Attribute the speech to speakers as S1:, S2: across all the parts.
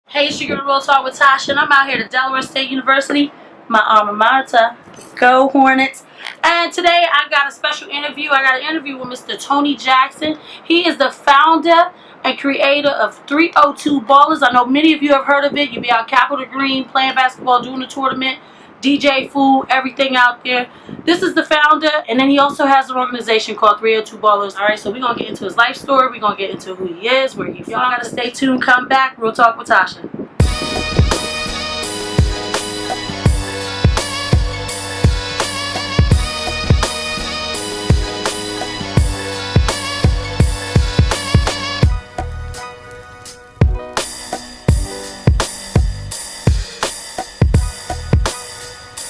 S1: Hey, it's your girl Real Talk with Tasha, and I'm out here at Delaware State University, my alma mater. Go Hornets. And today I got a special interview. I got an interview with Mr. Tony Jackson. He is the founder and creator of 302 Ballers. I know many of you have heard of it. You be out Capitol Green playing basketball, doing the tournament, DJ food, everything out there. This is the founder, and then he also has an organization called 302 Ballers. Alright, so we're going to get into his life story. We're going to get into who he is, where he's from. Y'all got to stay tuned. Come back. Real Talk with Tasha.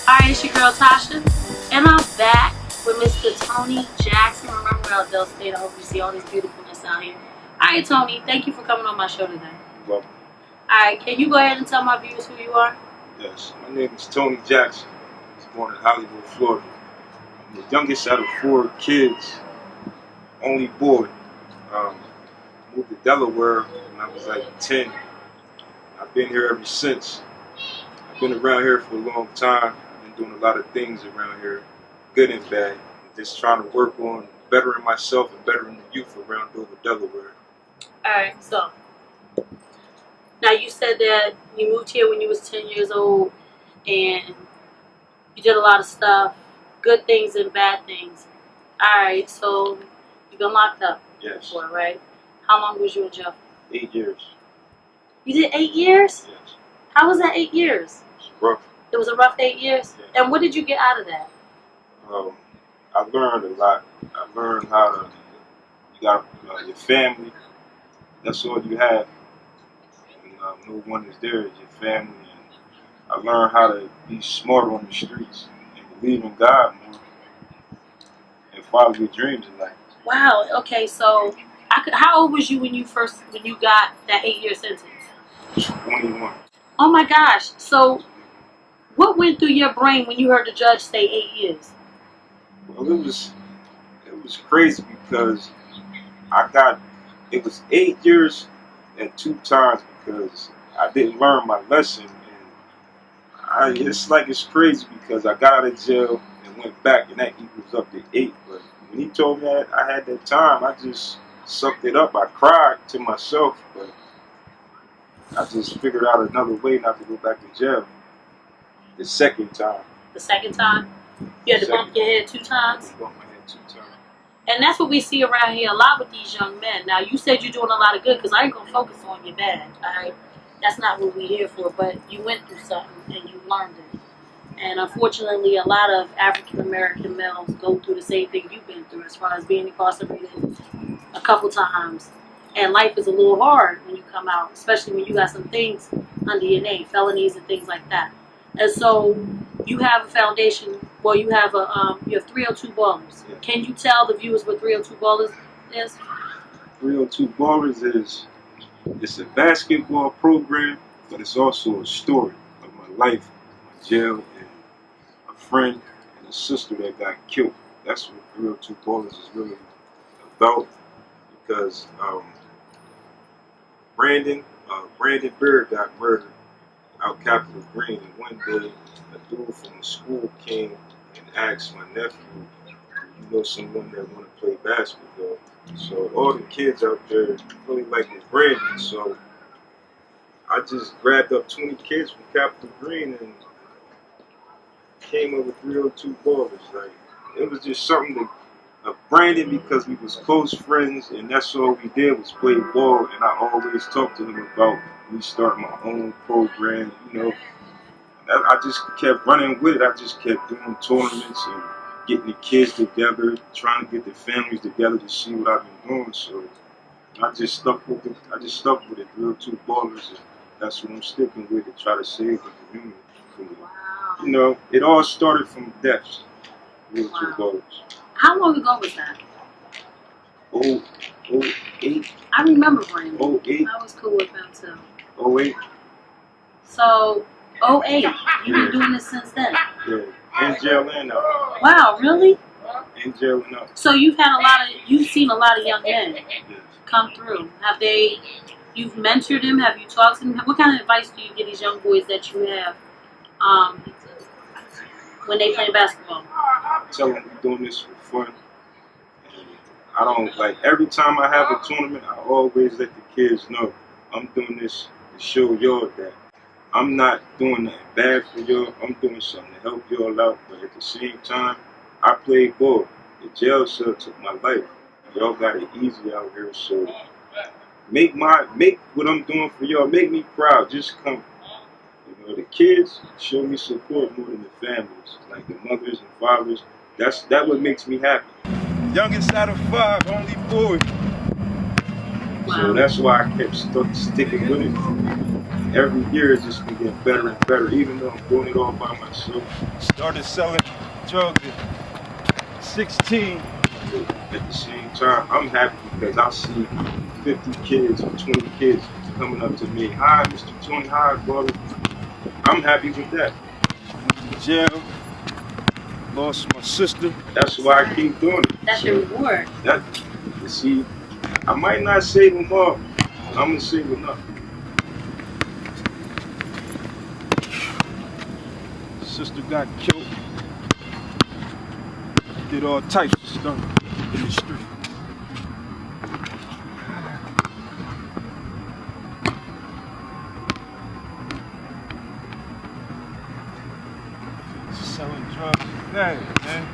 S1: Alright, it's your girl Tasha, and I'm back with Mr. Tony Jackson. Remember, we're out Del State. I hope you see all this beautifulness out here. Alright, Tony, thank you for coming on my show today.
S2: You're welcome.
S1: Alright, can you go ahead and tell my viewers who you are?
S2: Yes, my name is Tony Jackson. I was born in Hollywood, Florida. I'm the youngest out of 4 kids, only boy. Moved to Delaware when I was like 10. I've been here ever since. I've been around here for a long time. I've been doing a lot of things around here, good and bad. Just trying to work on bettering myself and bettering the youth around Delaware.
S1: Alright, so now you said that you moved here when you was 10 years old and you did a lot of stuff, good things and bad things. Alright, so you've been locked up before, right? How long was you in jail?
S2: 8 years.
S1: You did 8 years?
S2: Yes.
S1: How was that 8 years?
S2: It's rough.
S1: It was a rough 8 years?
S2: Yeah.
S1: And what did you get out of that?
S2: I learned a lot. I learned how to, you got your family, that's all you have. And no one is there, it's your family. And I learned how to be smart on the streets and believe in God more and follow your dreams in life.
S1: Wow, okay, so how old was you when you got that 8-year sentence?
S2: 21.
S1: Oh my gosh, so what went through your brain when you heard the judge say 8 years?
S2: Well, it was crazy because it was 8 years and 2 times because I didn't learn my lesson. And it's crazy because I got out of jail and went back and that equals up to 8. But when he told me that I had that time, I just sucked it up. I cried to myself, but I just figured out another way not to go back to jail. The second time. The second time?
S1: You had to bump your head 2 times?
S2: I had to bump my head 2 times.
S1: And that's what we see around here a lot with these young men. Now, you said you're doing a lot of good because I ain't going to focus on your bad, alright? That's not what we're here for, but you went through something and you learned it. And unfortunately, a lot of African-American males go through the same thing you've been through as far as being incarcerated a couple times. And life is a little hard when you come out, especially when you got some things under your name, felonies and things like that. And so you have a foundation, well, you have 302 Ballers.
S2: Yeah.
S1: Can you tell the viewers what 302 Ballers is?
S2: 302 Ballers it's a basketball program, but it's also a story of my life, my jail, and a friend and a sister that got killed. That's what 302 Ballers is really about, because Brandon Beard got murdered out Capitol Green, and one day a dude from the school came and asked my nephew, you know someone that want to play basketball? So all the kids out there really like Brandon, so I just grabbed up 20 kids from Capitol Green and came up with 302 Ballers. Like, it was just something of Brandon because we was close friends, and that's all we did was play ball. And I always talked to him about me starting my own program. You know, I just kept running with it. I just kept doing tournaments and getting the kids together, trying to get the families together to see what I've been doing. So I just stuck with it. 302 Ballers, and that's what I'm sticking with to try to save the community. You know, it all started from deaths. 302 Ballers.
S1: How long ago was that?
S2: 08.
S1: I remember Brandon.
S2: 08.
S1: I was cool with him too.
S2: 08.
S1: So, 08. You've been doing this since then?
S2: Yeah. In jail and out.
S1: Wow, really?
S2: In jail and out.
S1: So you've seen a lot of young men come through. Have they you've mentored them? Have you talked to them? What kind of advice do you give these young boys that you have when they play basketball?
S2: Tell them we're doing this for fun. And I don't, like, every time I have a tournament, I always let the kids know I'm doing this to show y'all that I'm not doing nothing bad for y'all. I'm doing something to help y'all out. But at the same time, I played ball. The jail cell took my life. Y'all got it easy out here, so make what I'm doing for y'all. Make me proud. Just come. You know, the kids show me support more than the families, like the mothers and fathers. That what makes me happy. Youngest out of 5, only boy.
S1: Wow.
S2: So that's why I kept sticking with it. Every year it's just been getting better and better, even though I'm doing it all by myself. Started selling drugs at 16. At the same time, I'm happy because I see 50 kids or 20 kids coming up to me. Hi, Mr. Tony. Hi, brother. I'm happy with that. Jail. Lost my sister. That's why I keep doing it.
S1: That's your reward.
S2: You see, I might not save them all. I'm gonna save enough. Sister got killed. Did all types of stuff in the street. Selling drugs bad, man.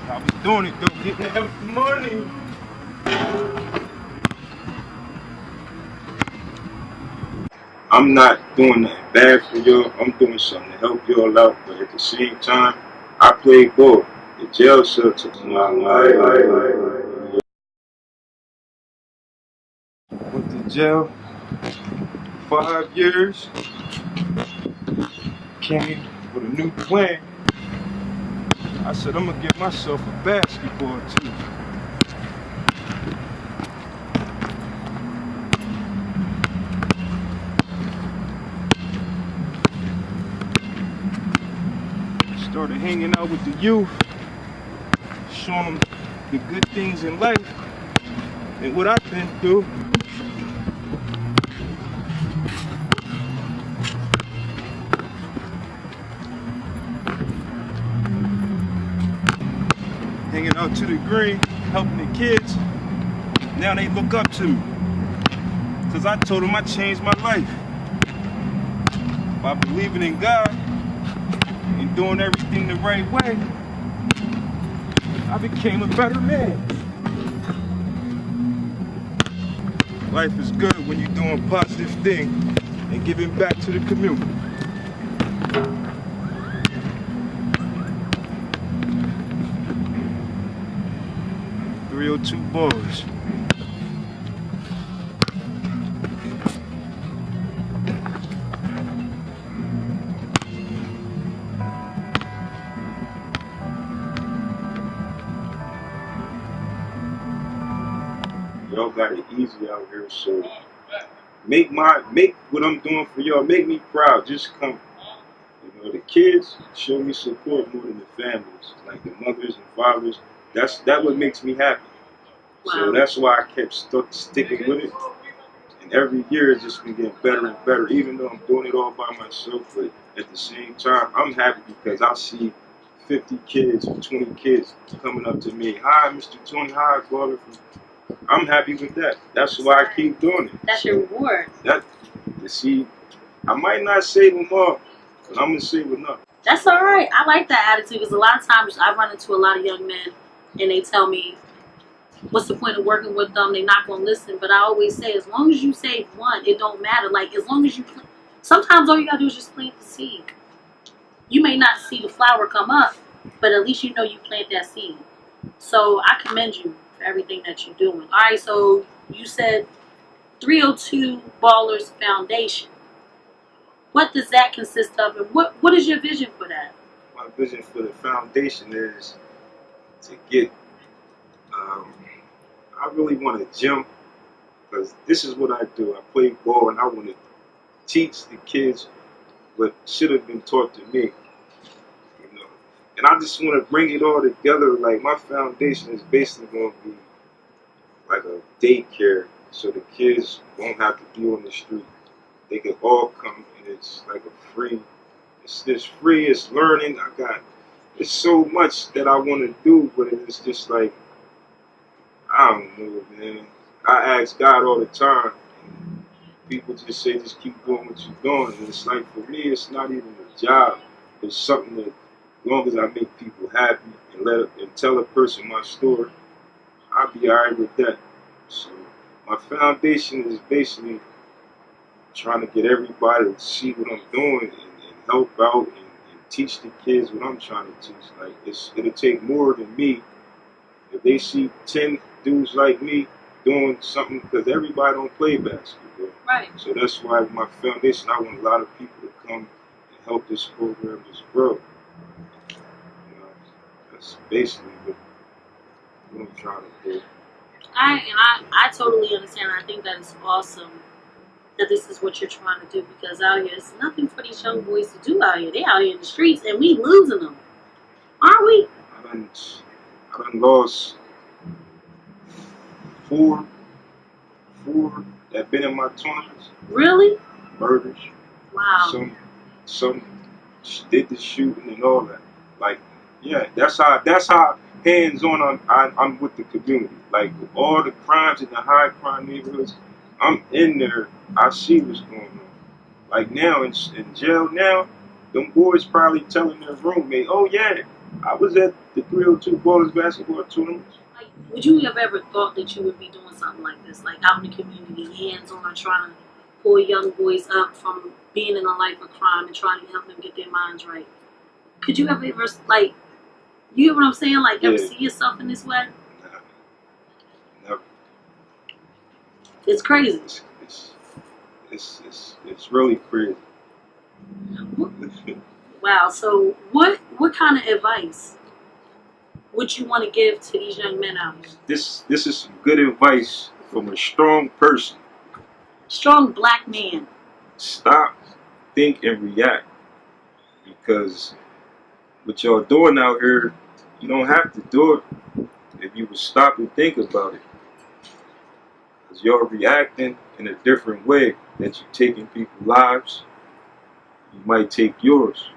S2: I was doing it though, getting that money. I'm not doing nothing bad for y'all. I'm doing something to help y'all out, but at the same time, I played ball. The jail cell took my life. Went to jail 5 years. Came with a new plan. I said I'm gonna get myself a basketball team. Started hanging out with the youth, showing them the good things in life and what I've been through. Hanging out to the green, helping the kids. Now they look up to me. Cause I told them I changed my life. By believing in God and doing everything the right way, I became a better man. Life is good when you're doing positive things and giving back to the community. .302 boys. Y'all got it easy out here, so make what I'm doing for y'all. Make me proud. Just come. You know, the kids show me support more than the families, like the mothers and fathers. That what makes me happy.
S1: Wow.
S2: So that's why I kept sticking with it. And every year it's just been getting better and better, even though I'm doing it all by myself. But at the same time, I'm happy because I see 50 kids or 20 kids coming up to me. Hi, Mr. Tony. Hi, brother. I'm happy with that. That's why I keep doing it.
S1: That's your reward.
S2: You see, I might not save them all, but I'm going to save enough.
S1: That's all right. I like that attitude because a lot of times I run into a lot of young men and they tell me, what's the point of working with them? They're not going to listen. But I always say, as long as you save one, it don't matter. Like, as long as you plant. Sometimes all you got to do is just plant the seed. You may not see the flower come up, but at least you know you plant that seed. So I commend you for everything that you're doing. All right, so you said 302 Ballers Foundation. What does that consist of, and what is your vision for that?
S2: My vision for the foundation is to get, I really want a gym, because this is what I do. I play ball, and I want to teach the kids what should have been taught to me. You know, and I just want to bring it all together. Like, my foundation is basically going to be like a daycare so the kids won't have to be on the street. They can all come, and it's like a free. It's just free. It's learning. It's so much that I want to do, but it's just like, I don't know, man. I ask God all the time. And people just say, just keep doing what you're doing. And it's like, for me, it's not even a job. It's something that, as long as I make people happy and tell a person my story, I'll be alright with that. So my foundation is basically trying to get everybody to see what I'm doing and help out and teach the kids what I'm trying to teach. Like, it'll take more than me. If they see 10 dudes like me doing something, because everybody don't play basketball.
S1: Right.
S2: So that's why my foundation, I want a lot of people to come and help this program just grow. You know, that's basically what I'm trying to do.
S1: I totally understand. I think that is awesome that this is what you're trying to do, because out here, it's nothing for these young boys to do out here. They out here in the streets, and we losing them, aren't we?
S2: I done lost four that been in my tournaments.
S1: Really?
S2: Murders.
S1: Wow.
S2: Some did the shooting and all that. Like, yeah, that's how hands-on I'm with the community. Like, with all the crimes in the high crime neighborhoods, I'm in there. I see what's going on. Like now in jail now, them boys probably telling their roommate, "Oh yeah, I was at the 302 Ballers basketball tournament."
S1: Like, would you have ever thought that you would be doing something like this, like out in the community, hands-on, trying to pull young boys up from being in a life of crime and trying to help them get their minds right? Could you ever, like, you know what I'm saying? Like, ever see yourself in this way?
S2: Nah, never.
S1: It's crazy.
S2: It's really crazy.
S1: Wow. So what kind of advice would you want to give to these young men out here?
S2: This is some good advice from a strong person.
S1: Strong black man.
S2: Stop, think, and react. Because what y'all doing out here, you don't have to do it if you would stop and think about it. Because you're reacting in a different way that you're taking people's lives. You might take yours.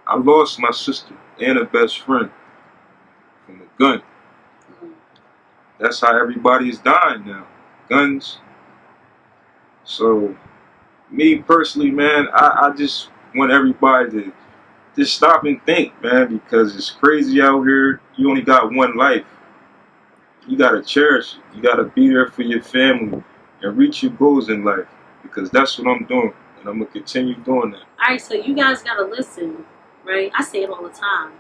S2: I lost my sister and a best friend from a gun. That's how everybody is dying now. Guns. So, me personally, man, I just want everybody to just stop and think, man, because it's crazy out here. You only got one life. You gotta cherish it. You gotta be there for your family and reach your goals in life, because that's what I'm doing, and I'm gonna continue doing that.
S1: Alright, so you guys gotta listen, right? I say it all the time.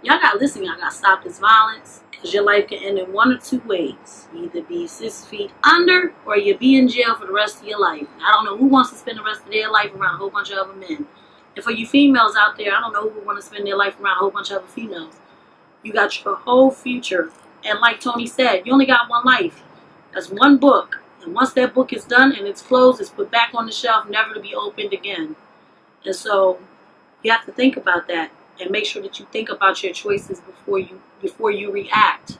S1: Y'all gotta listen. Y'all gotta stop this violence, because your life can end in one or two ways. You either be 6 feet under, or you be in jail for the rest of your life. I don't know who wants to spend the rest of their life around a whole bunch of other men. And for you females out there, I don't know who want to spend their life around a whole bunch of other females. You got your whole future. And like Tony said, you only got one life. That's one book. And once that book is done and it's closed, it's put back on the shelf, never to be opened again. And so you have to think about that and make sure that you think about your choices before you react.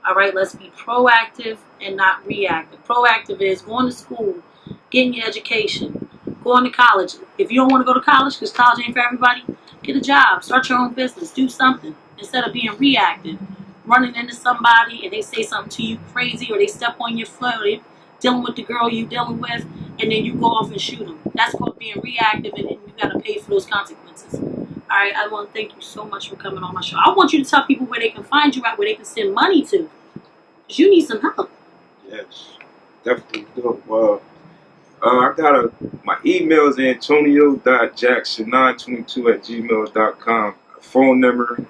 S1: All right, let's be proactive and not reactive. Proactive is going to school, getting your education, going to college. If you don't want to go to college, because college ain't for everybody, get a job, start your own business, do something instead of being reactive. Running into somebody and they say something to you crazy, or they step on your foot, or they dealing with the girl you dealing with, and then you go off and shoot them. That's called being reactive, and you got to pay for those consequences. All right, I want to thank you so much for coming on my show. I want you to tell people where they can find you at, where they can send money to, because you need some help.
S2: Yes, definitely do. I got my email is antonio.jackson922@gmail.com. Phone number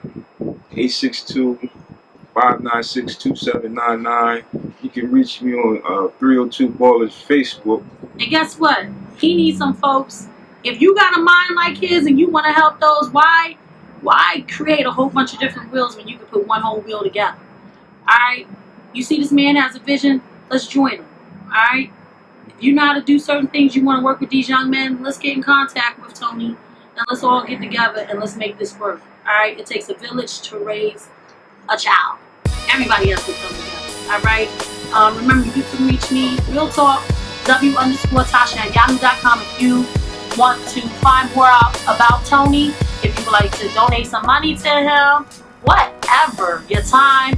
S2: 862-596-2799. You can reach me on 302 Ballers Facebook.
S1: And guess what? He needs some folks. If you got a mind like his and you want to help those, why create a whole bunch of different wheels when you can put one whole wheel together? All right? You see this man has a vision? Let's join him. All right? If you know how to do certain things, you want to work with these young men, let's get in contact with Tony, and let's all get together and let's make this work. All right? It takes a village to raise a child. Everybody has to come together. All right? Remember, you can reach me, Real Talk, W_Tasha at yahoo.com if you want to find more out about Tony, if you would like to donate some money to him, whatever, your time,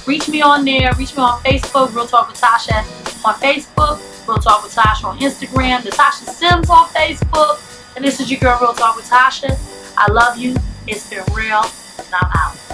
S1: reach me on there. Reach me on Facebook, Real Talk with Tasha on Facebook, Real Talk with Tasha on Instagram, the Tasha Sims on Facebook, and this is your girl, Real Talk with Tasha. I love you. It's been real, and I'm out.